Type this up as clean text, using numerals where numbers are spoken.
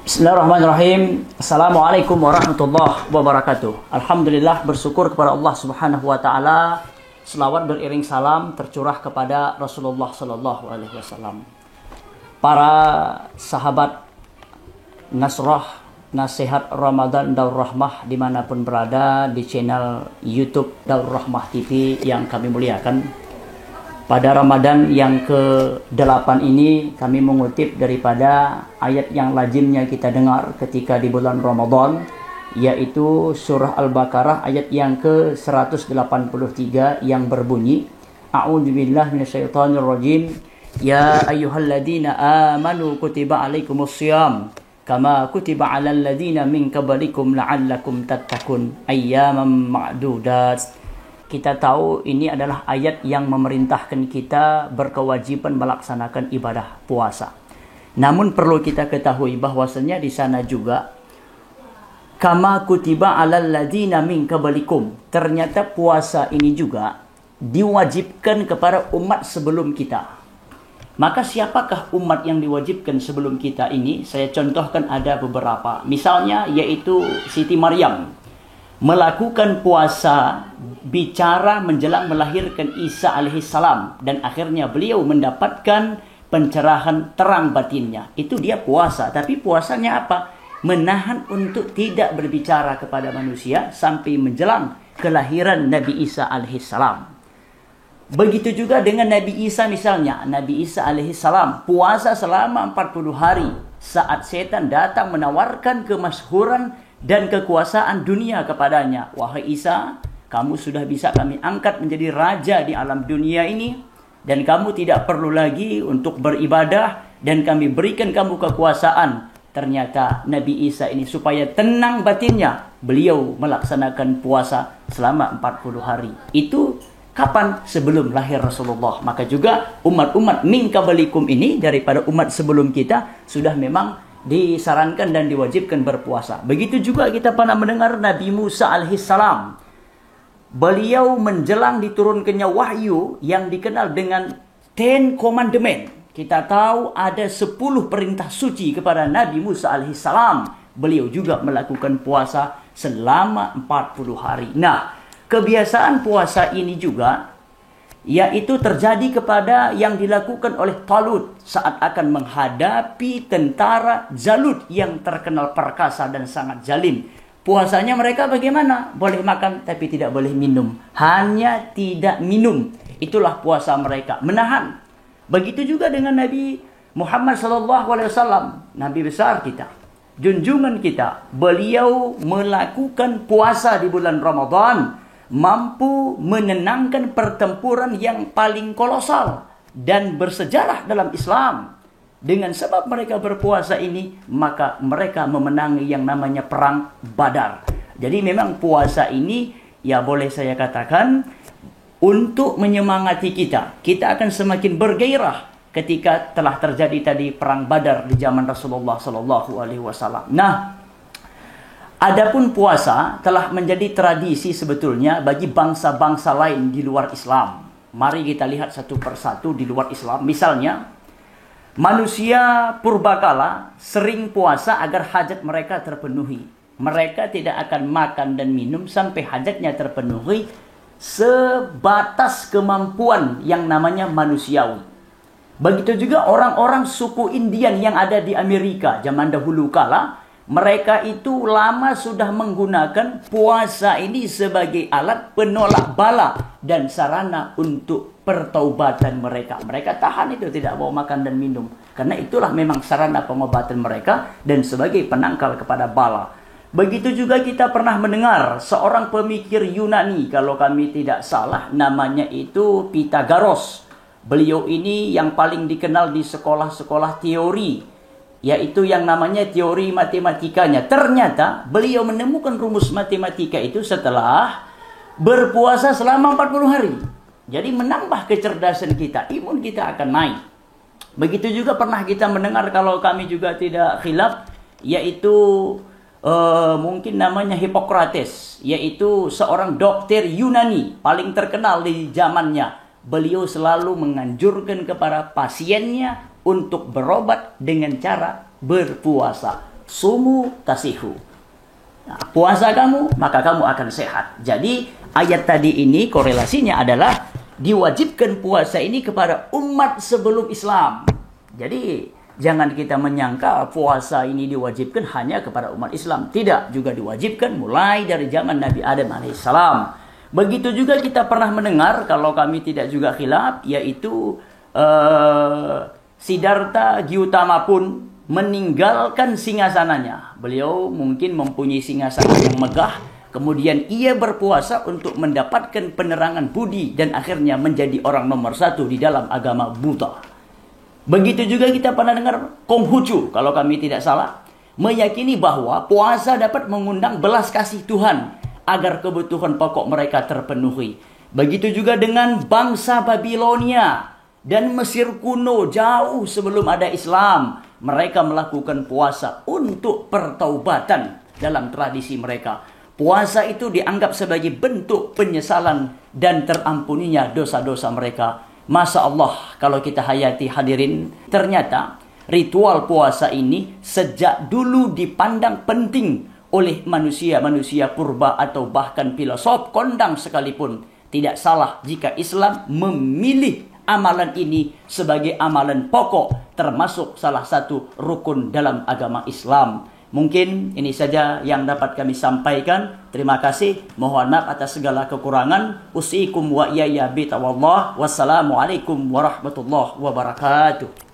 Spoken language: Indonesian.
Bismillahirrahmanirrahim. Assalamualaikum warahmatullahi wabarakatuh. Alhamdulillah, bersyukur kepada Allah Subhanahu wa taala. Selawat beriring salam tercurah kepada Rasulullah sallallahu alaihi wasallam. Para sahabat Nasrah Nasihat Ramadan Daur Rahmah dimanapun berada di channel YouTube Daur Rahmah TV yang kami muliakan. Pada Ramadan yang ke-8 ini kami mengutip daripada ayat yang lazimnya kita dengar ketika di bulan Ramadan, yaitu surah Al-Baqarah ayat yang ke-183 yang berbunyi, A'udzubillahi minasyaitonirrajim, ya ayyuhalladzina amanu kutiba alaikumussyiyam kama kutiba alal ladzina min qablikum la'allakum tattaqun ayyaman ma'dudat. Kita tahu ini adalah ayat yang memerintahkan kita berkewajiban melaksanakan ibadah puasa. Namun perlu kita ketahui bahwasanya di sana juga kama kutiba alal ladzina min qablikum. Ternyata puasa ini juga diwajibkan kepada umat sebelum kita. Maka siapakah umat yang diwajibkan sebelum kita ini? Saya contohkan ada beberapa. Misalnya yaitu Siti Maryam melakukan puasa bicara menjelang melahirkan Isa alaihissalam, dan akhirnya beliau mendapatkan pencerahan terang batinnya. Itu dia puasa, tapi puasanya apa? Menahan untuk tidak berbicara kepada manusia sampai menjelang kelahiran Nabi Isa alaihissalam. Begitu juga dengan Nabi Isa misalnya. Nabi Isa alaihissalam puasa selama 40 hari saat setan datang menawarkan kemasyhuran dan kekuasaan dunia kepadanya. Wahai Isa, kamu sudah bisa kami angkat menjadi raja di alam dunia ini, dan kamu tidak perlu lagi untuk beribadah, dan kami berikan kamu kekuasaan. Ternyata Nabi Isa ini supaya tenang batinnya, beliau melaksanakan puasa selama 40 hari. Itu kapan? Sebelum lahir Rasulullah. Maka juga umat-umat min qablikum ini, daripada umat sebelum kita, sudah memang disarankan dan diwajibkan berpuasa. Begitu juga kita pernah mendengar Nabi Musa alaihissalam. Beliau menjelang diturunkannya wahyu yang dikenal dengan Ten Commandment. Kita tahu ada 10 perintah suci kepada Nabi Musa alaihissalam. Beliau juga melakukan puasa selama 40 hari. Nah, kebiasaan puasa ini juga yaitu terjadi kepada yang dilakukan oleh Talut saat akan menghadapi tentara Jalut yang terkenal perkasa dan sangat zalim. Puasanya mereka bagaimana? Boleh makan tapi tidak boleh minum. Hanya tidak minum. Itulah puasa mereka, menahan. Begitu juga dengan Nabi Muhammad SAW, Nabi besar kita, junjungan kita. Beliau melakukan puasa di bulan Ramadan, mampu menenangkan pertempuran yang paling kolosal dan bersejarah dalam Islam. Dengan sebab mereka berpuasa ini, maka mereka memenangi yang namanya perang Badar. Jadi memang puasa ini, ya boleh saya katakan, untuk menyemangati kita. Kita akan semakin bergairah ketika telah terjadi tadi perang Badar di zaman Rasulullah SAW. Nah, adapun puasa telah menjadi tradisi sebetulnya bagi bangsa-bangsa lain di luar Islam. Mari kita lihat satu persatu di luar Islam. Misalnya, manusia purbakala sering puasa agar hajat mereka terpenuhi. Mereka tidak akan makan dan minum sampai hajatnya terpenuhi sebatas kemampuan yang namanya manusiawi. Begitu juga orang-orang suku Indian yang ada di Amerika zaman dahulu kala. Mereka itu lama sudah menggunakan puasa ini sebagai alat penolak bala dan sarana untuk pertaubatan mereka. Mereka tahan itu, tidak mau makan dan minum. Karena itulah memang sarana pengobatan mereka dan sebagai penangkal kepada bala. Begitu juga kita pernah mendengar seorang pemikir Yunani, kalau kami tidak salah, namanya itu Pythagoras. Beliau ini yang paling dikenal di sekolah-sekolah teori, yaitu yang namanya teori matematikanya. Ternyata beliau menemukan rumus matematika itu setelah berpuasa selama 40 hari. Jadi menambah kecerdasan kita, imun kita akan naik. Begitu juga pernah kita mendengar, kalau kami juga tidak khilaf, yaitu mungkin namanya Hippocrates, yaitu seorang dokter Yunani paling terkenal di zamannya. Beliau selalu menganjurkan kepada pasiennya untuk berobat dengan cara berpuasa. sumu tasihu. Nah, puasa kamu, maka kamu akan sehat. Jadi ayat tadi ini korelasinya adalah diwajibkan puasa ini kepada umat sebelum Islam. Jadi jangan kita menyangka puasa ini diwajibkan hanya kepada umat Islam. Tidak, juga diwajibkan mulai dari zaman Nabi Adam alaihissalam. Begitu juga kita pernah mendengar, kalau kami tidak juga khilaf, yaitu Siddhartha Gautama pun meninggalkan singgasananya. Beliau mungkin mempunyai singgasana yang megah, kemudian ia berpuasa untuk mendapatkan penerangan budi dan akhirnya menjadi orang nomor 1 di dalam agama Buddha. Begitu juga kita pernah dengar Konghucu, kalau kami tidak salah, meyakini bahwa puasa dapat mengundang belas kasih Tuhan agar kebutuhan pokok mereka terpenuhi. Begitu juga dengan bangsa Babilonia dan Mesir kuno jauh sebelum ada Islam. Mereka melakukan puasa untuk pertaubatan dalam tradisi mereka. Puasa itu dianggap sebagai bentuk penyesalan dan terampuninya dosa-dosa mereka. Masya Allah, kalau kita hayati hadirin, ternyata ritual puasa ini sejak dulu dipandang penting oleh manusia-manusia purba atau bahkan filosof kondang sekalipun. Tidak salah jika Islam memilih amalan ini sebagai amalan pokok, termasuk salah satu rukun dalam agama Islam. Mungkin ini saja yang dapat kami sampaikan. Terima kasih. Mohon maaf atas segala kekurangan. Usikum wa iyaya bitaqwallah. Wassalamualaikum warahmatullahi wabarakatuh.